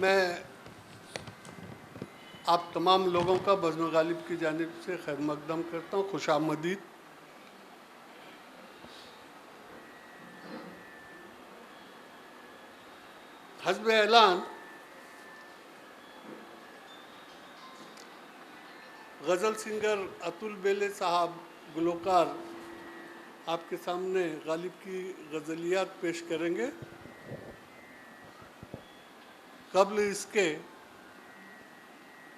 मैं आप तमाम लोगों का बज़्म गालिब की जानिब से खैर मकदम करता हूँ, खुशामदीद। हस्ब ऐलान गज़ल सिंगर अतुल बेले साहब गुलकार आपके सामने गालिब की गज़लियात पेश करेंगे। कबल इसके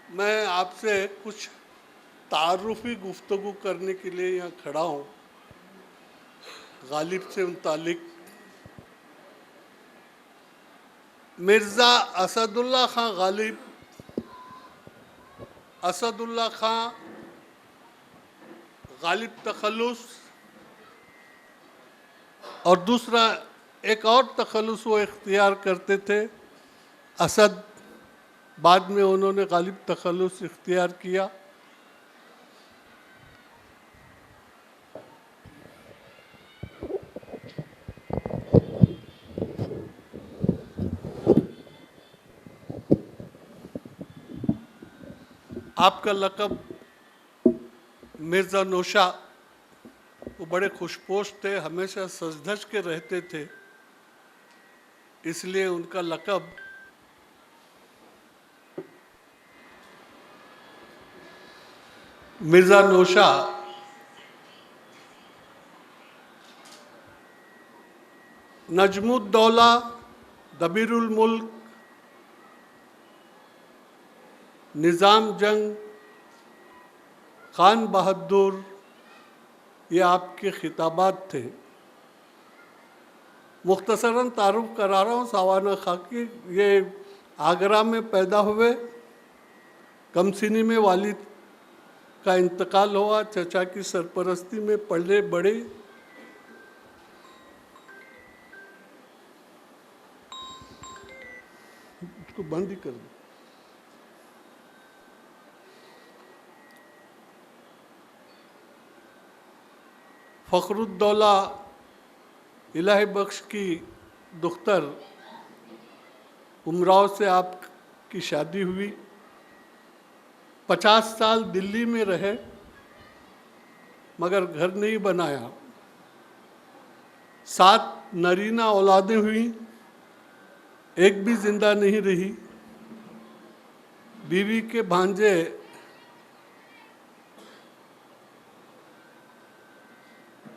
मैं आपसे कुछ तारुफ़ी गुफ्तगू करने के लिए यहाँ खड़ा हूँ गालिब से मुतालिक। मिर्ज़ा असदुल्ला खां गालिब, असदुल्ला खां गालिब तखल्लुस और दूसरा एक और तखल्लुस वो इख्तियार करते थे असद, बाद में उन्होंने गालिब तखल्लुस इख्तियार किया। आपका लक़ब मिर्ज़ा नौशा, वो बड़े खुशपोश थे, हमेशा सज धज के रहते थे, इसलिए उनका लक़ब मिर्ज़ा नौशा। नजमुद्दौला, दबीरुल मुल्क, निज़ाम जंग, खान बहादुर, ये आपके खिताबात थे। मुख्तसरन तारुफ करा रहा हूँ सावाना खाकी। ये आगरा में पैदा हुए, कमसिनी में वालिद का इंतकाल हुआ, चचा की सरपरस्ती में पले बड़े। इसको बंद ही कर दो। फ़खरुद्दौला इलाही बख्श की दुख्तर उमराव से आपकी शादी हुई। 50 साल दिल्ली में रहे मगर घर नहीं बनाया। 7 नरीना औलादें हुई, एक भी जिंदा नहीं रही। बीवी के भांजे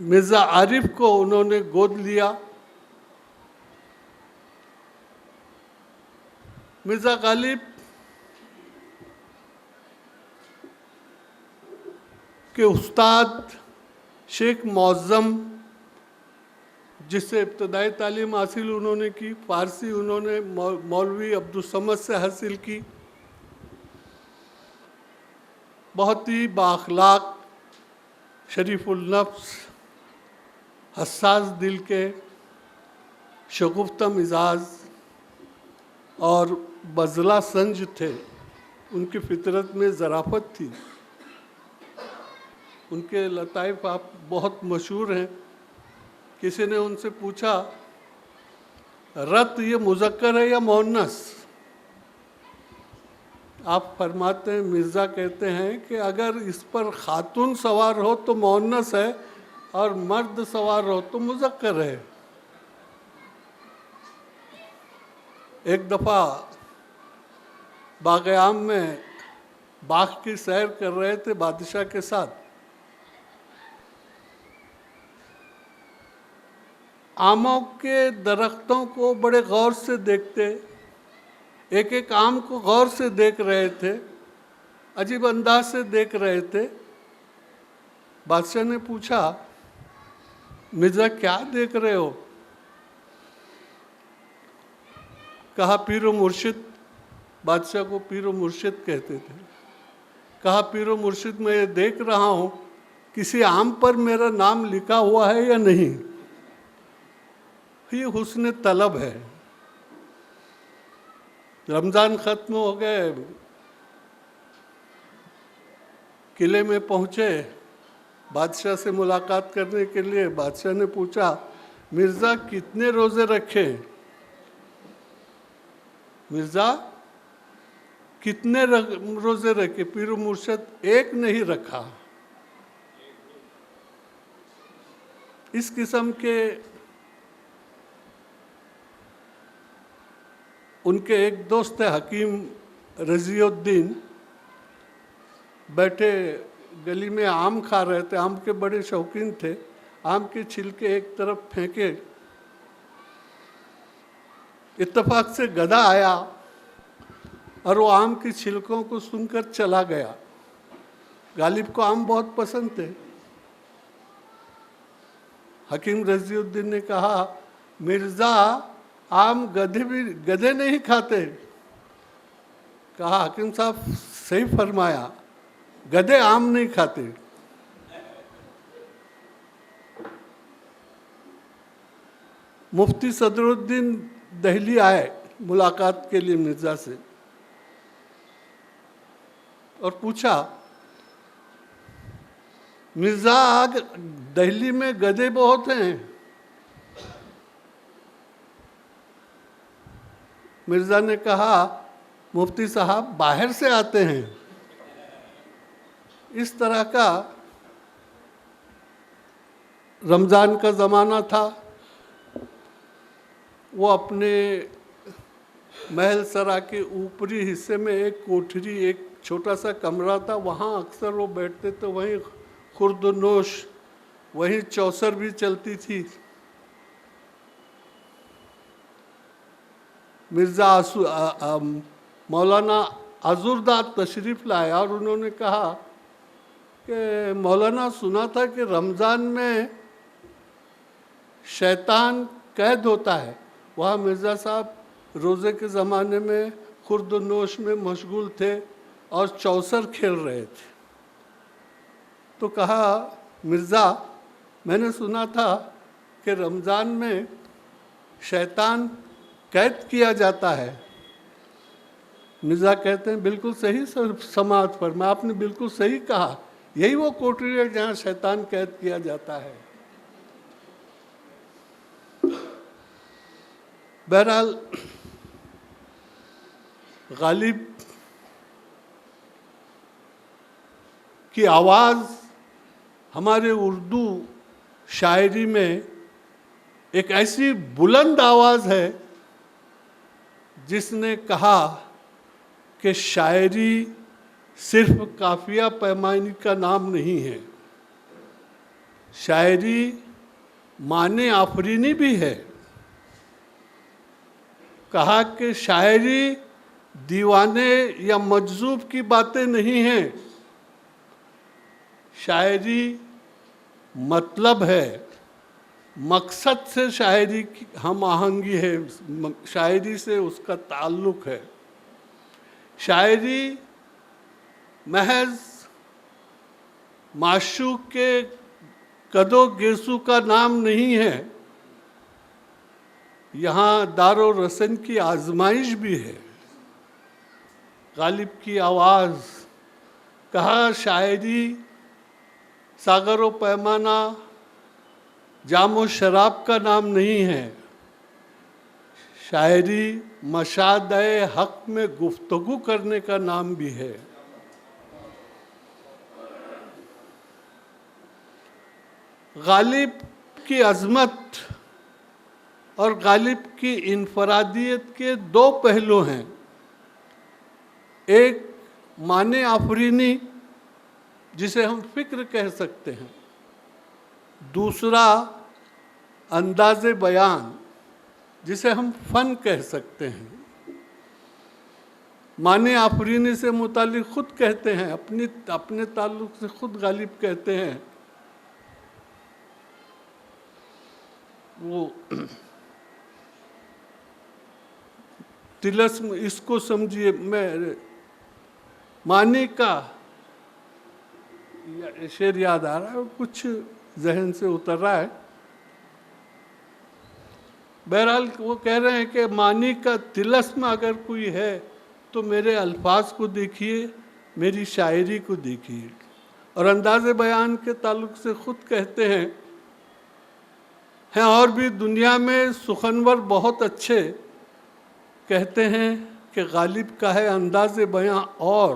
मिर्ज़ा आरिफ को उन्होंने गोद लिया। मिर्ज़ा गालिब के उस्ताद शेख मौज़म, जिससे इब्तदाई तालीम हासिल उन्होंने की, फ़ारसी उन्होंने मौलवी अब्दुल समद से हासिल की। बहुत ही बाअखलाक, शरीफुल नफ्स, हसास दिल के, शगुफ्ता मिजाज और बज़ला संज थे। उनकी फितरत में ज़राफ़त थी। उनके लताइफ आप बहुत मशहूर हैं। किसी ने उनसे पूछा, रत ये मुज़क्कर है या मुअन्नस? आप फरमाते हैं, मिर्ज़ा कहते हैं कि अगर इस पर खातून सवार हो तो मुअन्नस है और मर्द सवार हो तो मुज़क्कर है। एक दफ़ा बाग़-ए-आम में बाग की सैर कर रहे थे बादशाह के साथ। आमों के दरख्तों को बड़े गौर से देखते, एक एक आम को गौर से देख रहे थे, अजीब अंदाज से देख रहे थे। बादशाह ने पूछा, मिर्ज़ा क्या देख रहे हो? कहा, पीरो मुर्शिद। बादशाह को पीरो मुर्शिद कहते थे। कहा, पीरो मुर्शिद, मैं ये देख रहा हूँ किसी आम पर मेरा नाम लिखा हुआ है या नहीं। ये हुस्न तलब है। रमज़ान ख़त्म हो गए, किले में पहुँचे बादशाह से मुलाकात करने के लिए। बादशाह ने पूछा, मिर्ज़ा कितने रोज़े रखे? मिर्ज़ा कितने रोजे रखे? पीर मुर्शद एक नहीं रखा। इस किस्म के उनके एक दोस्त है हकीम रजीउद्दीन, बैठे गली में आम खा रहे थे, आम के बड़े शौकीन थे। आम के छिलके एक तरफ फेंके, इत्तेफाक से गधा आया और वो आम के छिलकों को सुनकर चला गया। गालिब को आम बहुत पसंद थे। हकीम रजीउद्दीन ने कहा, मिर्ज़ा आम गधे नहीं खाते। कहा, हकीम साहब सही फरमाया, गधे आम नहीं खाते। मुफ्ती सदरुद्दीन दिल्ली आए मुलाकात के लिए मिर्ज़ा से और पूछा, मिर्ज़ा दिल्ली में गधे बहुत हैं। मिर्ज़ा ने कहा, मुफ्ती साहब बाहर से आते हैं। इस तरह का रमज़ान का ज़माना था। वो अपने महल सरा के ऊपरी हिस्से में एक कोठरी, एक छोटा सा कमरा था, वहाँ अक्सर वो बैठते थे। वहीं खुर्दनोश, वहीं चौसर भी चलती थी। मिर्ज़ा मौलाना अज़ुरदाद तशरीफ़ लाया और उन्होंने कहा कि मौलाना सुना था कि रमज़ान में शैतान कैद होता है। वहाँ मिर्ज़ा साहब रोज़े के ज़माने में खुर्दनोश में मशगूल थे और चौसर खेल रहे थे। तो कहा, मिर्ज़ा मैंने सुना था कि रमज़ान में शैतान कैद किया जाता है। मिर्ज़ा कहते हैं, बिल्कुल सही समाअत फरमाया, आपने बिल्कुल सही कहा। यही वो कोठरी है जहाँ शैतान कैद किया जाता है। बहरहाल गालिब की आवाज़ हमारे उर्दू शायरी में एक ऐसी बुलंद आवाज़ है जिसने कहा कि शायरी सिर्फ काफिया पैमानी का नाम नहीं है, शायरी माने आफरीनी भी है। कहा कि शायरी दीवाने या मजजूब की बातें नहीं हैं, शायरी मतलब है, मकसद से शायरी की हम आहंगी है, शायरी से उसका ताल्लुक़ है। शायरी महज माशूक के कदो गेसू का नाम नहीं है, यहाँ दारो रसन की आजमाइश भी है। गालिब की आवाज़, कहा शायरी सागरो पैमाना जामो शराब का नाम नहीं है, शायरी मशादे हक में गुफ्तगू करने का नाम भी है। गालिब की अज़मत और गालिब की इनफरादियत के दो पहलू हैं। एक माने आफरीनी जिसे हम फ़िक्र कह सकते हैं, दूसरा अंदाज़े बयान जिसे हम फ़न कह सकते हैं। माने आफरीनी से मुतालिक ख़ुद कहते हैं, अपने ताल्लुक़ से ख़ुद गालिब कहते हैं, वो तिलस्म, इसको समझिए, मैं मानी का शेर याद आ रहा है, कुछ जहन से उतर रहा है। बहरहाल वो कह रहे हैं कि मानी का तिलस्म अगर कोई है तो मेरे अल्फाज को देखिए, मेरी शायरी को देखिए। और अंदाज़े बयान के ताल्लुक़ से ख़ुद कहते हैं और भी दुनिया में सुखनवर बहुत अच्छे, कहते हैं कि कि गालिब का है अंदाज़े बयां और।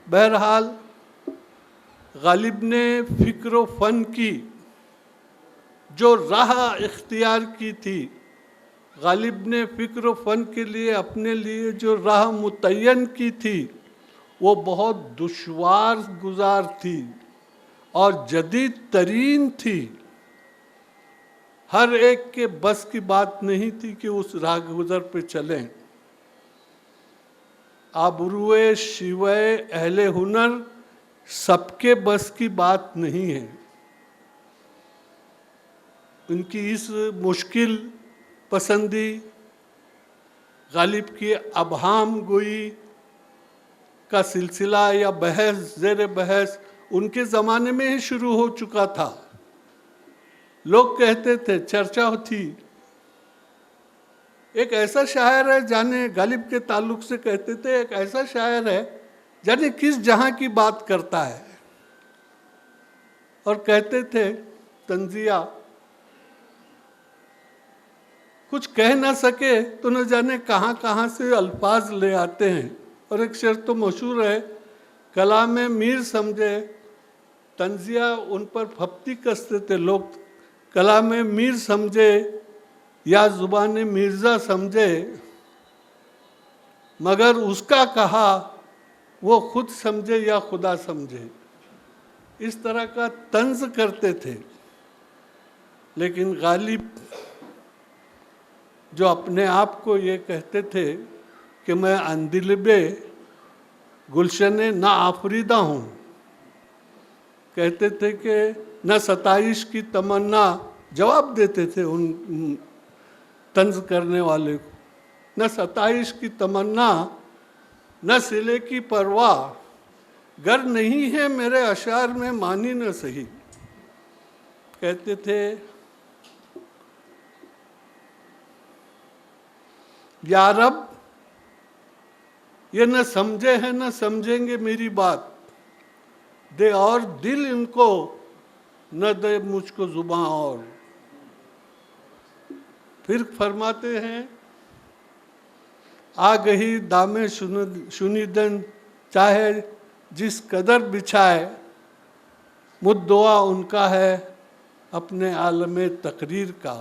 बहरहाल गालिब ने फ़िक्र व फ़न की जो राह इख्तियार की थी, गालिब ने फ़िक्र व फ़न के लिए अपने लिए जो राह मुतय्यन की थी, वो बहुत दुश्वार गुज़ार थी और जदीद तरीन थी। हर एक के बस की बात नहीं थी कि उस राह गुज़र पे चलें। आबरूए शिवे अहले हुनर सबके बस की बात नहीं है। उनकी इस मुश्किल पसंदी, गालिब की अबहाम गोई का सिलसिला या बहस ज़ेर बहस उनके ज़माने में ही शुरू हो चुका था। लोग कहते थे, चर्चा थी, एक ऐसा शायर है जाने, गालिब के ताल्लुक से कहते थे, एक ऐसा शायर है जाने किस जहां की बात करता है। और कहते थे तंजिया, कुछ कह ना सके तो न जाने कहाँ कहाँ से अल्फाज ले आते हैं। और एक शेर तो मशहूर है, कलाम मीर समझे, तंजिया उन पर फप्ती कसते थे लोग, कलाम मीर समझे या ज़ुबान मिर्ज़ा समझे, मगर उसका कहा वो खुद समझे या खुदा समझे। इस तरह का तंज करते थे। लेकिन गालिब जो अपने आप को ये कहते थे कि मैं अंदिलबे गुलशने ना आफरीदा हूँ, कहते थे कि न सताइश की तमन्ना, जवाब देते थे उन तंज करने वाले को, न सताइश की तमन्ना न सिले की परवाह, गर नहीं है मेरे अशार में मानी न सही। कहते थे या रब, ये न समझे हैं न समझेंगे मेरी बात, दे और दिल इनको न दे मुझको जुबां और। फिर फरमाते हैं, आ गई दामे शुनिदन चाहे जिस कदर बिछाए, मुद्दुआ उनका है अपने आलमे तकरीर का।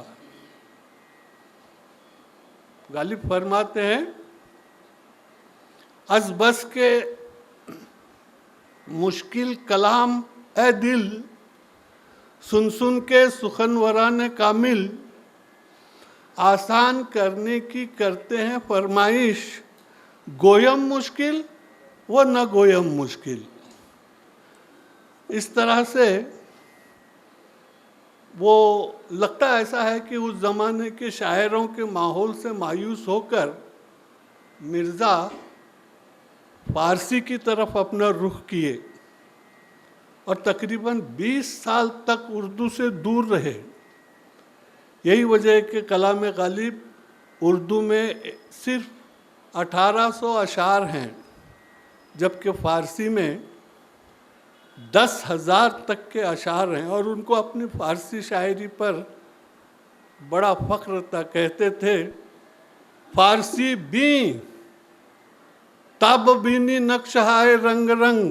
गालिब फरमाते हैं, अज बस के मुश्किल कलाम ए दिल, सुन सुन के सुखनवरान कामिल, आसान करने की करते हैं फरमाइश, गोयम मुश्किल वो न गोयम मुश्किल। इस तरह से वो लगता ऐसा है कि उस ज़माने के शायरों के माहौल से मायूस होकर मिर्ज़ा फारसी की तरफ अपना रुख किए और तकरीबन 20 साल तक उर्दू से दूर रहे। यही वजह है कि कलाम गालिब उर्दू में सिर्फ 1800 अशार हैं, जबकि फ़ारसी में 10,000 तक के अशार हैं। और उनको अपनी फ़ारसी शायरी पर बड़ा फ़ख्र था। कहते थे, फ़ारसी बी ताब बीनी नक्श हाय रंग रंग,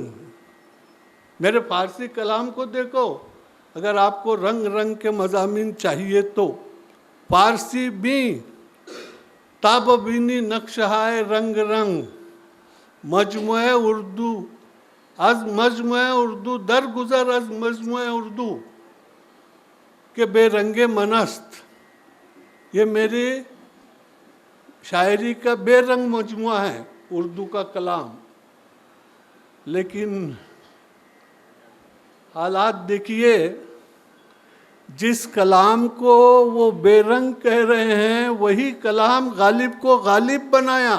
मेरे फ़ारसी कलाम को देखो, अगर आपको रंग रंग के मज़ामीन चाहिए तो फ़ारसी बी ताब बीनी नक्श हाय रंग रंग, मजमुए उर्दू अज मजमुए उर्दू दर गुज़र अज मजमुए उर्दू के बेरंगे मनस्त। ये मेरी शायरी का बेरंग मजमुआ है, उर्दू का कलाम। लेकिन हालात देखिए, जिस कलाम को वो बेरंग कह रहे हैं, वही कलाम गालिब को गालिब बनाया।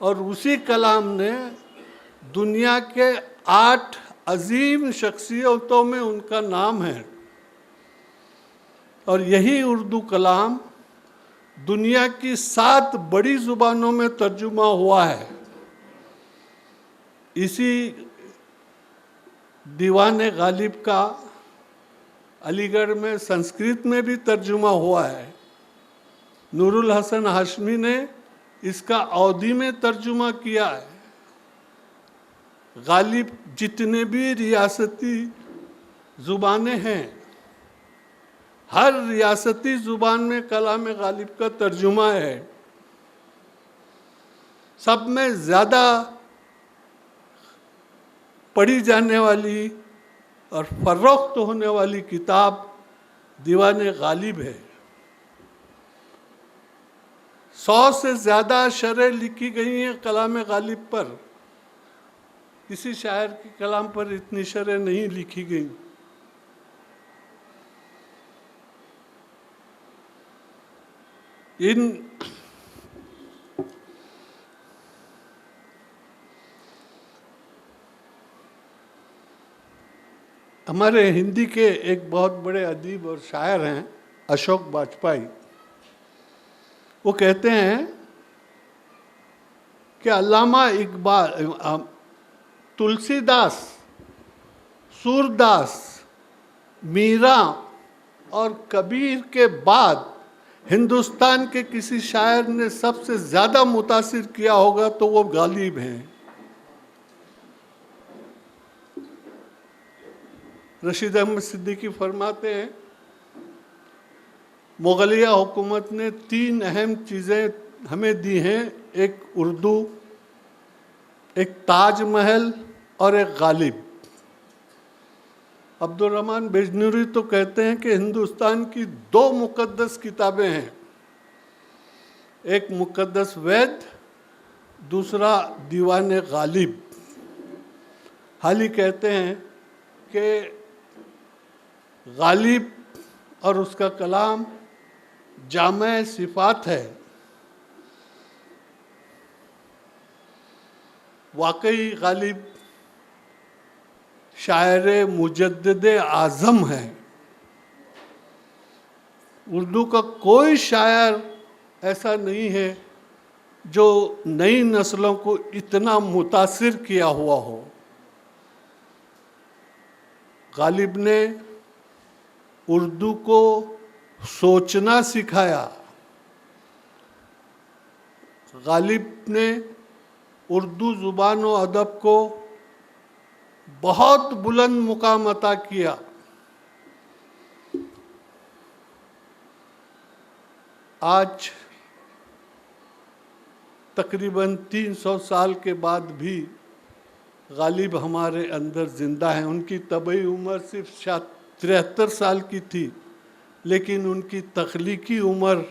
और उसी कलाम ने दुनिया के 8 अजीम शख्सियतों में उनका नाम है। और यही उर्दू कलाम दुनिया की 7 बड़ी ज़ुबानों में तर्जुमा हुआ है। इसी दीवान गालिब का अलीगढ़ में संस्कृत में भी तर्जुमा हुआ है। नूरुल हसन हाशमी ने इसका अवधी में तर्जुमा किया है। गालिब जितने भी रियासती ज़ुबानें हैं, हर रियासती ज़ुबान में कलाम गालिब का तर्जुमा है। सब में ज़्यादा पढ़ी जाने वाली और फरोख्त होने वाली किताब दीवाने गालिब है। 100 से ज़्यादा शरह लिखी गई हैं कलाम गालिब पर। किसी शायर के कलाम पर इतनी शरह नहीं लिखी गई। हमारे हिंदी के एक बहुत बड़े अदीब और शायर हैं अशोक बाजपेयी। वो कहते हैं कि अल्लामा इकबाल, तुलसीदास, सूरदास, मीरा और कबीर के बाद हिंदुस्तान के किसी शायर ने सबसे ज़्यादा मुतासिर किया होगा तो वो गालिब हैं। रशीद अहमद सिद्दीकी फरमाते हैं, मुगलिया हुकूमत ने 3 अहम चीज़ें हमें दी हैं, एक उर्दू, एक ताजमहल और एक गालिब। अब्दुर्रहमान बिजनूरी तो कहते हैं कि हिंदुस्तान की 2 मुक़द्दस किताबें हैं, एक मुक़द्दस वेद, दूसरा दीवाने गालिब। हाल ही कहते हैं कि गालिब और उसका कलाम जामे सिफात है। वाकई गालिब शायर मुजद्दिद आज़म है। उर्दू का कोई शायर ऐसा नहीं है जो नई नस्लों को इतना मुतासिर किया हुआ हो। गालिब ने उर्दू को सोचना सिखाया। गालिब ने उर्दू ज़ुबान व अदब को बहुत बुलंद मुकाम अता किया। आज तकरीबन 300 साल के बाद भी गालिब हमारे अंदर ज़िंदा हैं। उनकी तबई उम्र सिर्फ 73 साल की थी, लेकिन उनकी तख्लीकी उम्र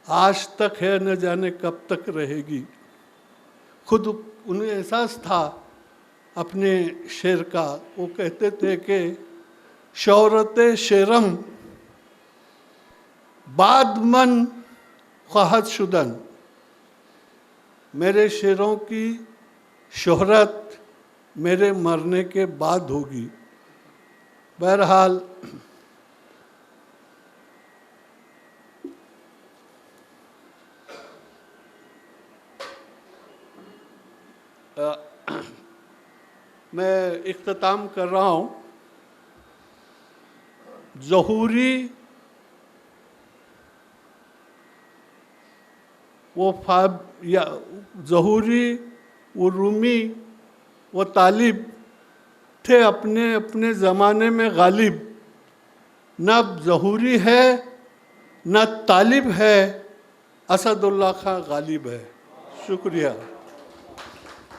आज तक है, न जाने कब तक रहेगी। खुद उन्हें एहसास था अपने शेर का। वो कहते थे कि शौहरत शेरम बाद मन ख्वाहत शुदन, मेरे शेरों की शोहरत मेरे मरने के बाद होगी। बहरहाल मैं इख्तिताम कर रहा हूँ। ज़हूरी या ज़हूरी वो रूमी वो तालिब थे अपने अपने ज़माने में गालिब। न ज़हूरी है न तालिब है, असदुल्ला खां गालिब है। शुक्रिया।